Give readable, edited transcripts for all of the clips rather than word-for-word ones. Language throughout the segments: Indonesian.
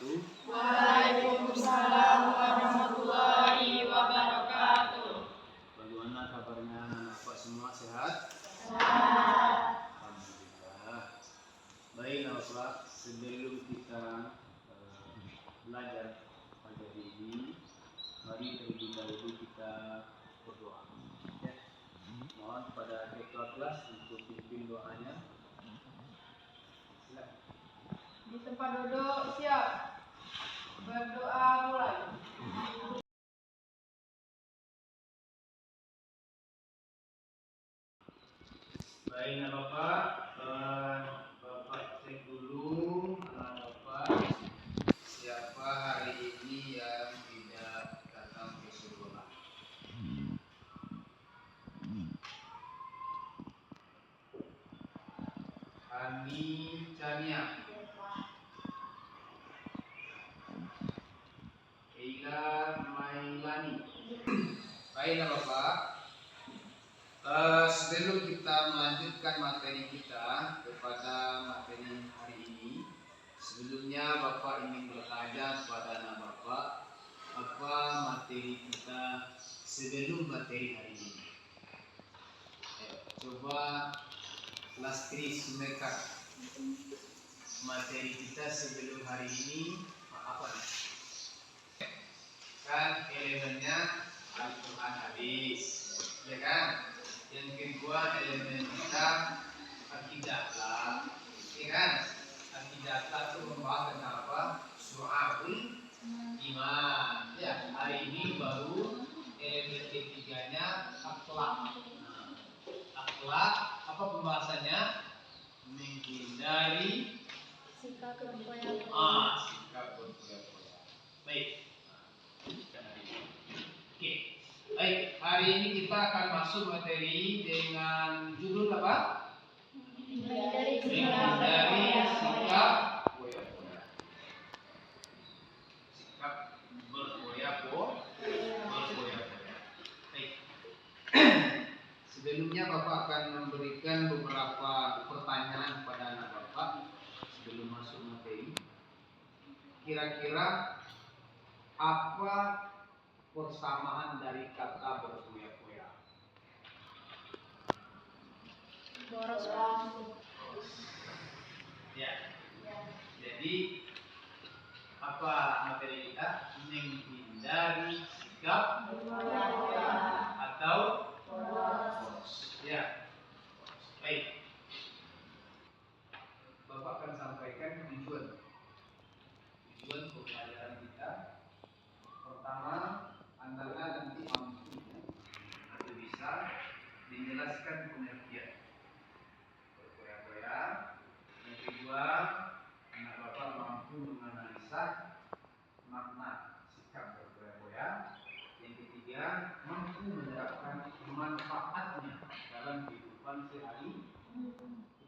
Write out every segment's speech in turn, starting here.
wabarakatuh. Waalaikumsalam warahmatullahi wabarakatuh. Bagaimana kabarnya anak Bapak semua, sehat? Sehat. Alhamdulillah. Baik Bapak, sebelum kita belajar pada hari ini, mari terlebih dahulu kita berdoa. Ya. Mohon pada ketua kelas untuk pimpin doanya. Silakan. Di tempat duduk siap. Berdoa mulai. Baik Bapak, Bapak cek dulu anak Bapak siapa hari ini yang tidak datang ke sekolah. Hani Chania, Eila Mailani. Baik Bapak, sebelum kita melanjutkan materi kita kepada materi hari ini, sebelumnya Bapak ingin bertanya kepada anak Bapak, apa materi kita sebelum materi hari ini? Coba kelas Kris mereka materi kita sebelum hari ini apa nih? Kan elemennya Al-Quran hadis, ya kan? Yang kedua elemen kita akidah lah, ya kan? Akidah itu membahas tentang apa? Syu'abul iman. Ya, hari ini baru elemen ketiganya akhlak. Nah, akhlak apa pembahasannya? Menghindari Sikap berfoya-foya. sikap berfoya-foya. Baik. Oke. Baik, hari ini kita akan masuk materi dengan judul apa? Menghindari sikap berfoya-foya. Sikap berfoya-foya. Baik. Sebelumnya Bapak akan memberikan beberapa pertanyaan kepada anak Bapak sebelum masuk materi. Kira-kira apa persamaan dari kata berfoya-foya? boros. Ya. Jadi apa materi kita? Menghindari sikap Berfoya-foya. atau Boros. ya. Baik. Bapak akan sampaikan tujuan pembelajaran kita. Pertama, Anda nanti mampu atau bisa menjelaskan pengertian berfoya-foya. Yang kedua, anak Bapak mampu menganalisa makna sikap berfoya-foya. Yang ketiga, mampu menerapkan manfaatnya dalam kehidupan sehari.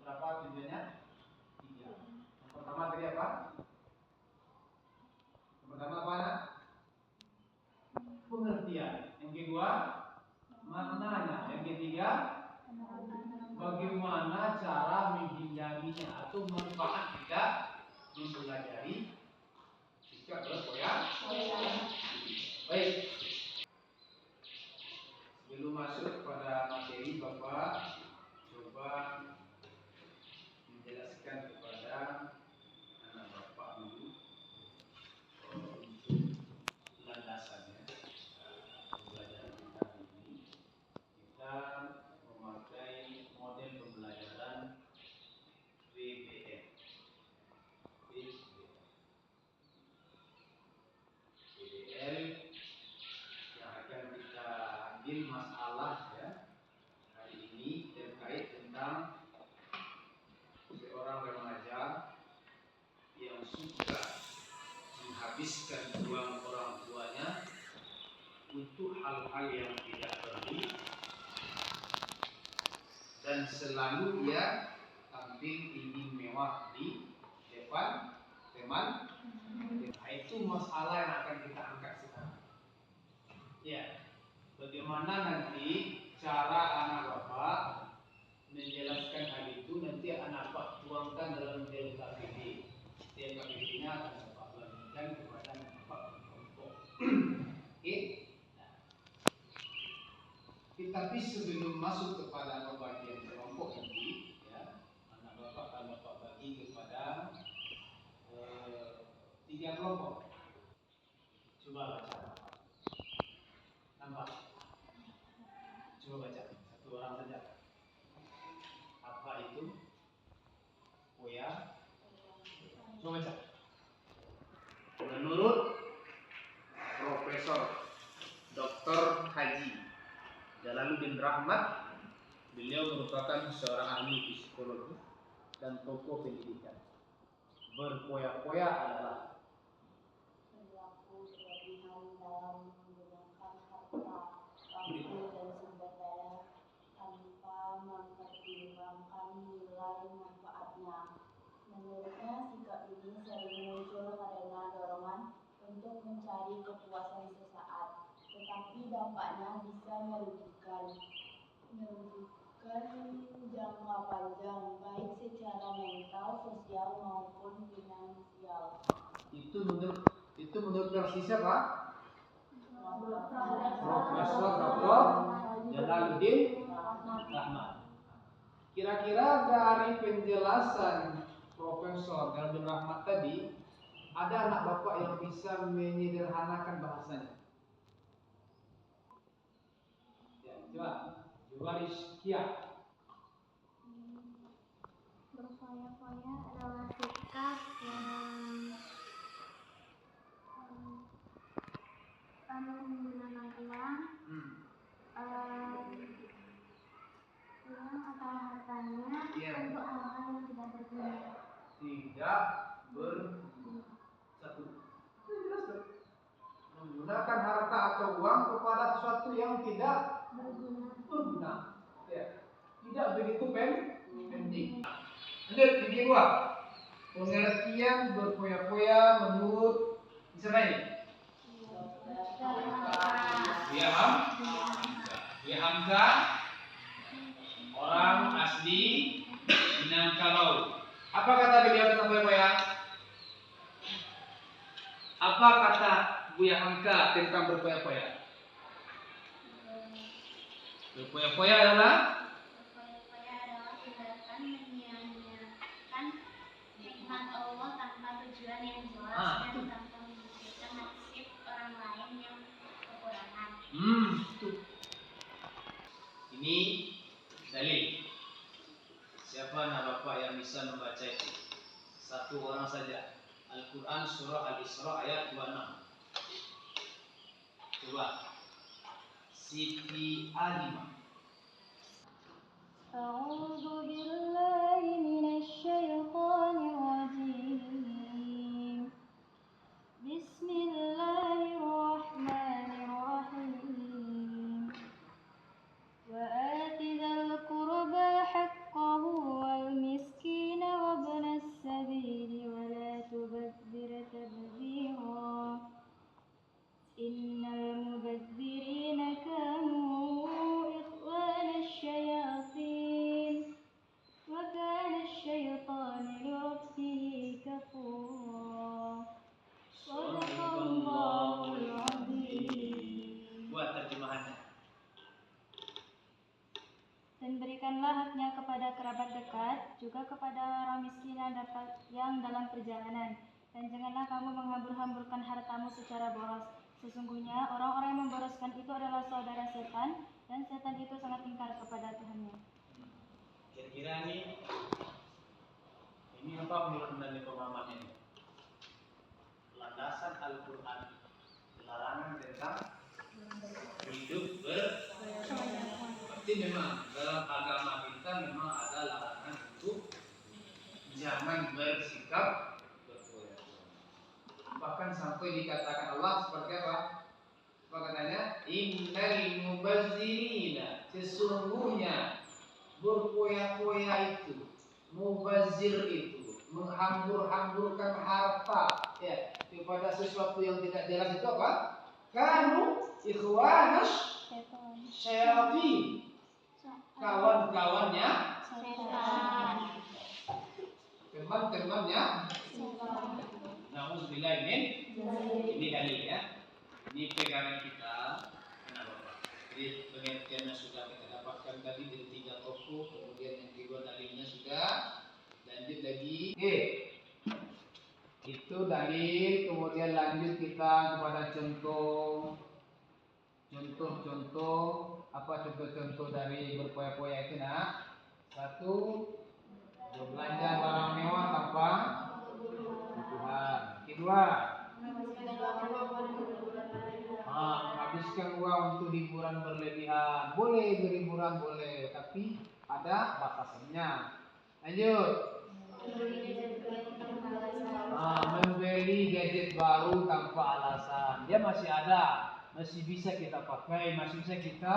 Berapa tujuannya? 3. Yang pertama tadi apa? Yang pertama apa? Pengertian. Yang kedua, maknanya. Yang ketiga, bagaimana cara menghindarinya atau manfaat kita mempelajari sikap berfoya-foya. Baik. Sebelum masuk pada materi, Bapak coba menjelaskan kepada anak Bapak dulu untuk landasannya pembelajaran kita hari ini. Kita memakai model pembelajaran PBL. PBL yang akan kita ambil masalah ya hari ini terkait tentang seorang remaja yang suka menghabiskan uang orang tuanya untuk hal-hal yang tidak perlu dan selalu ia tampil ingin mewah di depan teman. Itu masalah yang akan kita angkat sekarang. Ya, bagaimana nanti cara anak Bapak menjelaskan hal itu, nanti anak Bapak tuangkan dalam DLKPD. DLKPD-nya akan Bapak Oke. Tapi sebelum masuk kepada pembagian kelompok inti, ya, anak bapak akan bapak bagi kepada 3 kelompok. Coba baca. Nampak? Coba baca. Satu orang saja. Apa itu? Poya. Coba baca. Menurut Profesor Dr. Haji Jalaluddin Rahmat, beliau merupakan seorang ahli psikologi dan tokoh pendidikan. Berpoya-poya adalah perilaku berlebihan dalam menggunakan harta, waktu, dan sumber daya tanpa mempertimbangkan nilai manfaatnya. Menurutnya, sikap ini sering muncul karena dorongan untuk mencari kepuasan sesaat, tetapi dampaknya bisa merugikan jangka panjang, baik secara mental, sosial maupun finansial. itu menurut versi siapa? Profesor Dr. Jalaluddin Rahmat. Kira-kira dari penjelasan Profesor Jalaluddin Rahmat tadi, ada anak bapak yang bisa menyederhanakan bahasanya? Ya, coba Rizkia. Berfoya-foya adalah sikap yang menggunakan uang atau hartanya untuk hal-hal yang tidak berguna. Tidak bersatu. Menggunakan harta atau uang kepada sesuatu yang tidak berguna. Ya. Tidak begitu penting. Lanjut, yang kedua. Pengertian berpoya-poya menurut Israel. Buya Hamka, orang asli Minangkabau. Apa kata beliau tentang poya-poya? Apa kata Buya Hamka tentang berpoya-poya? Berpoya-poya adalah tindakan menyia-nyiakan nikmat Allah tanpa tujuan yang jelas dan tanpa memikirkan nasib orang lain yang kekurangan. Ini dalil. Siapa anak bapak yang bisa membaca itu? Satu orang saja. Al-Quran surah Al-Isra ayat 26. Coba Siti Alimah. A'udzu billahi minasyaitonir rajim. Bismillahirrahmanirrahim. Wa ati dzal qurba haqqahu wal miskina wa ibnas sabili wa la tubadzir tabdzira. Innal mubadzirina kanu ikhwanasy syayatin wa kana asy-syaitanu li rabbih kafura. Shadaqallahul azim. Buat terjemahannya. Dan berikanlah haknya kepada kerabat dekat, juga kepada orang miskin yang dalam perjalanan. Dan janganlah kamu menghambur-hamburkan hartamu secara boros. Sesungguhnya orang-orang yang memboroskan itu adalah saudara setan, dan setan itu sangat ingkar kepada Tuhannya. Kira-kira ini apa menurut dari pemahaman ini? Landasan Al-Quran, larangan tentang hidup berarti memang dalam agama kita memang ada larangan untuk jangan bersikap berpoya-poya. Bahkan sampai dikatakan Allah seperti apa? Apa katanya? Innal mubazzirina, sesungguhnya berpoya-poya itu, mubazir itu, menghambur-hamburkan harta ya kepada sesuatu yang tidak jelas itu apa? Kanu ikhwanas syayatin, kawan-kawannya Setan. teman-temannya. Nauzubillah min, ini dalil ya. Ini pegangan kita, anak Bapak. Jadi pengertiannya sudah kita dapatkan tadi dari 3 tokoh, kemudian yang kedua dalilnya sudah, lanjut lagi. Oke, itu dalil, kemudian lanjut kita kepada contoh-contoh, apa contoh-contoh dari berpoya-poya itu nak? 1, berbelanja barang mewah tanpa kebutuhan. Kedua, menghabiskan uang untuk hiburan berlebihan. Boleh berhiburan boleh, tapi ada batasannya. Lanjut. Membeli gadget baru tanpa alasan. Dia masih ada, masih bisa kita pakai, masih bisa kita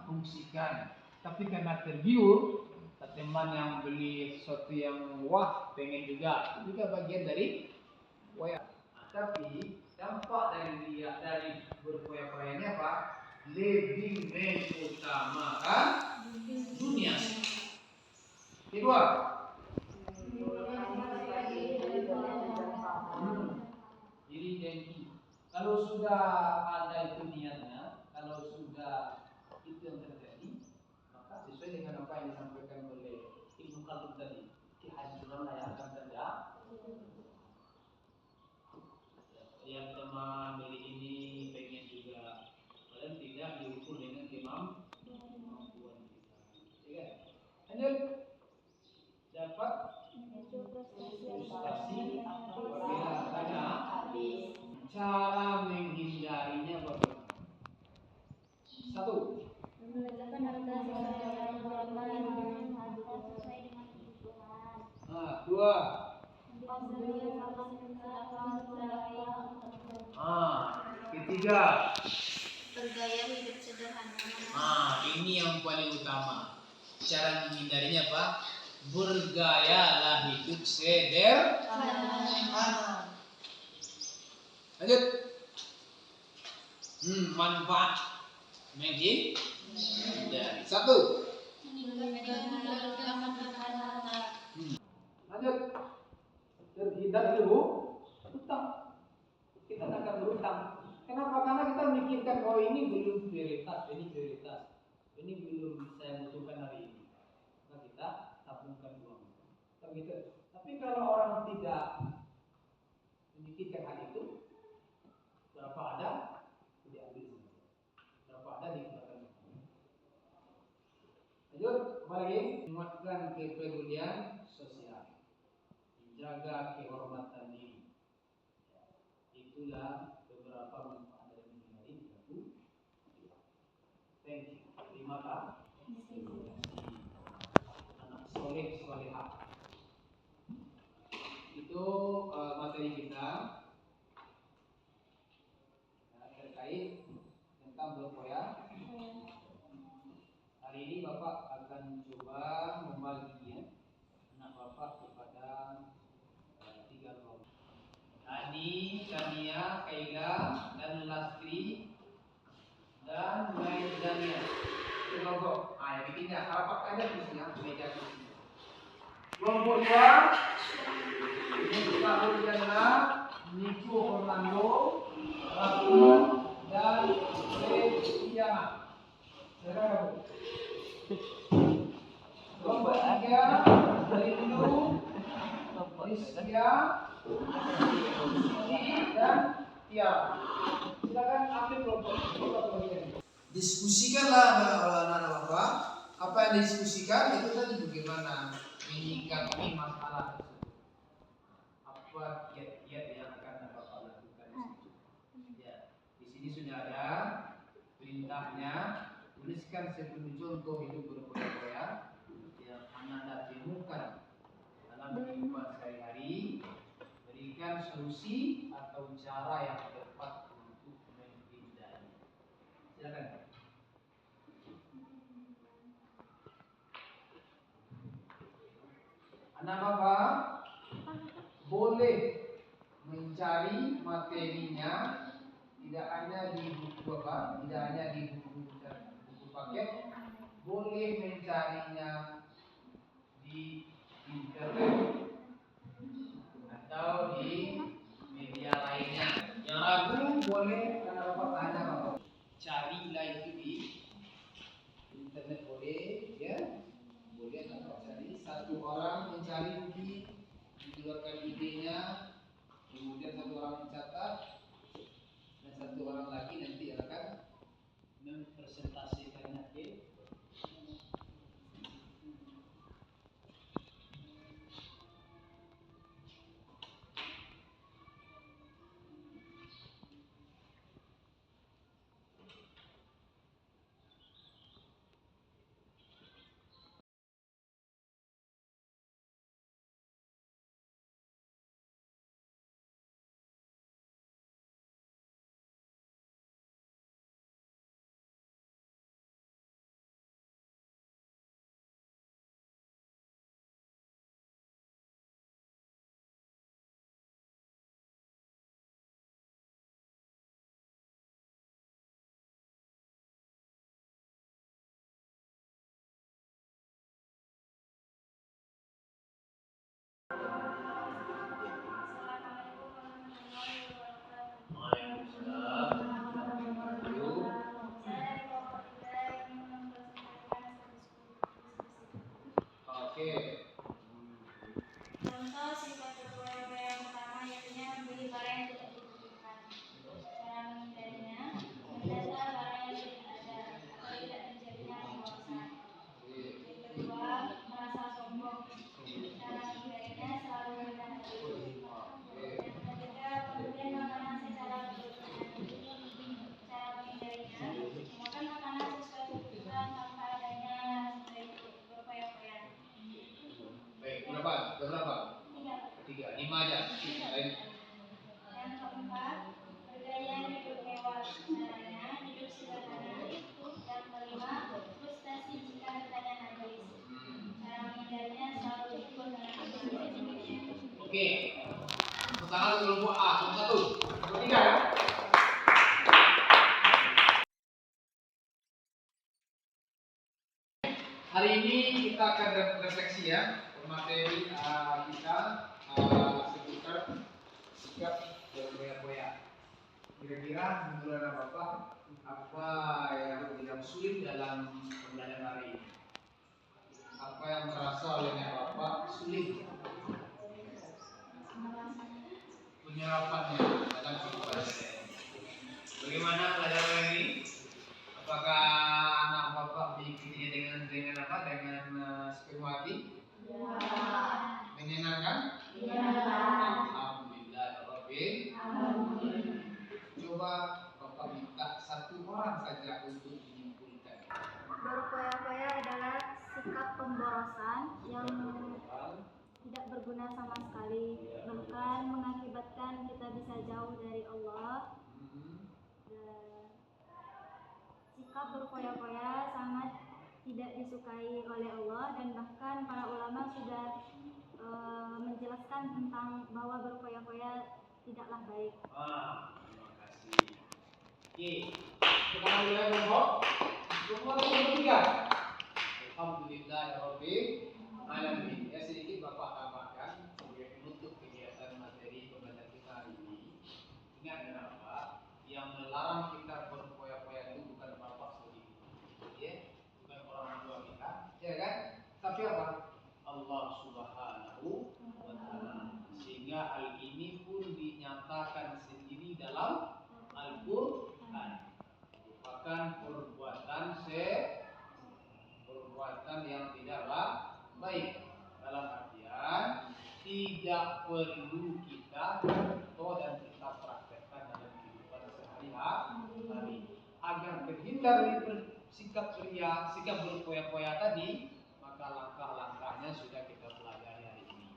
fungsikan. Tapi karena tergiur, teman yang beli sesuatu yang wah, pengen juga. Itu juga bagian dari poya. Tapi dampak dari berpoya-poya ini apa? Lebih mengutamakan dunia. Kedua, diri dengki. Kalau sudah ada itu niatnya, kalau sudah itu yang terjadi, maka sesuai dengan apa yang disampaikan oleh Ibnu Khaldun tadi, Ki Haji Sulaiman yang akan saja yang teman beli ini pengen juga, padahal tidak diukur dengan kemampuan kita. Ya, lanjut. Dapat frustasi apabila ada cara menghindarinya bagaimana? 1. Mengerjakan harta sesuai dengan kebutuhan. 2. Ketiga, Bergaya hidup sederhana. Ini yang paling utama. Cara menghindarinya apa? Bergayalah hidup sederhana. Lanjut. Manfaat menghindari. 1. Lanjut. Terhindar dulu utang. Kita akan berutang. Kenapa? Karena kita memikirkan oh ini belum prioritas, ini prioritas. Ini belum saya butuhkan hari ini. Maka kita tabungkan uang. Gitu. Tapi kalau orang tidak memikirkan hal itu, berapa ada diambil, berapa ada dikeluarkan. Lanjut, kembali menguatkan kepedulian sosial, menjaga kehormatan diri. Itulah beberapa manfaat dari menghindari perilaku. Thank you. Terima kasih. Anak soleh solehah. Itu materi kita terkait tentang berpoya. Hari ini Bapak akan coba membaginya anak Bapak kepada 3 kelompok. Ani, Kania, Kaila, dan Lastri, dan Maizania. Kelompok. Yang bikinnya rapat aja kursinya, meja kursinya. Kelompok 2, ini kita Juliana, Nico Fernando, Rahman, dan Resiana. Kelompok 3, Rindu, Rizkia, dan Tiara. Silakan ambil kelompok. Diskusikanlah anak-anak Bapak. Apa yang didiskusikan itu tadi bagaimana menyikapi masalah tersebut. Apa kiat-kiat yang akan Bapak lakukan di situ. Ya, di sini sudah ada perintahnya. Tuliskan 10 contoh hidup berpoya-poya yang Anda temukan dalam kehidupan sehari-hari. Berikan solusi atau cara yang tepat untuk menghindari. Silakan. Anak Bapak boleh mencari materinya tidak hanya di buku Bapak, tidak hanya di buku paket, boleh mencarinya di internet atau di media lainnya. Yang ragu boleh anak Bapak tanya Assalamualaikum warahmatullahi wabarakatuh. Waalaikumsalam. Yuk. Saya dari kelompok 3 yang mempresentasikan diskusi. Oke. Contoh sifat berpoya-poya yang pertama yaitu membeli barang yang tidak dibutuhkan. Cara menghindarinya, mendata barang yang tidak ada atau tidak terjadinya pemborosan. Yang kedua, merasa sombong. Cara menghindarinya selalu rendah hati. Yang ketiga, pemberian makanan secara berlebihan. Cara menghindarinya, memakan makanan sesuai kebutuhan tanpa adanya berpoya-poya. Baik, berapa? Udah berapa? Tiga. 5 aja. Lain. Yang keempat, bergaya hidup mewah. Caranya hidup sederhana. Yang kelima, frustasi jika hartanya habis. Cara menghindarinya selalu ikut dengan teman. Oke. Pertama kelompok A, kelompok 1. Kelompok 3 ya. Hari ini kita akan refleksi ya materi kita seputar sikap berpoya-poya. Kira-kira menurut Bapak apa yang sulit dalam pembelajaran hari ini? Apa yang merasa oleh Bapak sulit penyerapannya dalam kehidupan saya? Bagaimana pelajaran ini? Apakah anak Bapak mengikutinya dengan apa? Dengan sepenuh hati? Ya. Menyenangkan? Ya. Alhamdulillah, Rabbil. Coba Bapak minta satu orang saja untuk menyimpulkan. Berpoya-poya adalah sikap pemborosan yang tidak berguna sama sekali, bahkan mengakibatkan kita bisa jauh dari Allah. Sikap berpoya-poya sangat tidak disukai oleh Allah dan bahkan para ulama sudah menjelaskan tentang bahwa berpoya-poya tidaklah baik. Terima kasih. Oke, sekarang mulai kelompok. Kelompok ketiga. Alhamdulillah Rabbil Alamin. Ya sedikit Bapak tambahkan sebagai penutup kegiatan materi pembelajaran kita hari ini. Ingat kenapa? Yang melarang kita berpoya-poya itu bukan Bapak sendiri, ya, bukan orang tua kita, ya kan? Tapi apa? Allah Subhanahu wa Ta'ala. Sehingga hal ini pun dinyatakan sendiri dalam Al-Quran. Merupakan perbuatan yang tidaklah baik, dalam artian tidak perlu kita contoh dan kita praktekkan dalam kehidupan sehari-hari. Agar terhindar dari sikap berpoya-poya tadi, maka langkah-langkahnya sudah kita pelajari hari ini.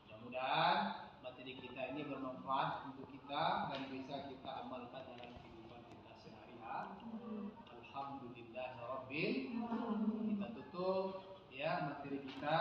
Mudah-mudahan materi kita ini bermanfaat untuk kita dan bisa kita amalkan dalam kehidupan kita sehari-hari. Alhamdulillah Rabbil. Kita tutup ya materi kita.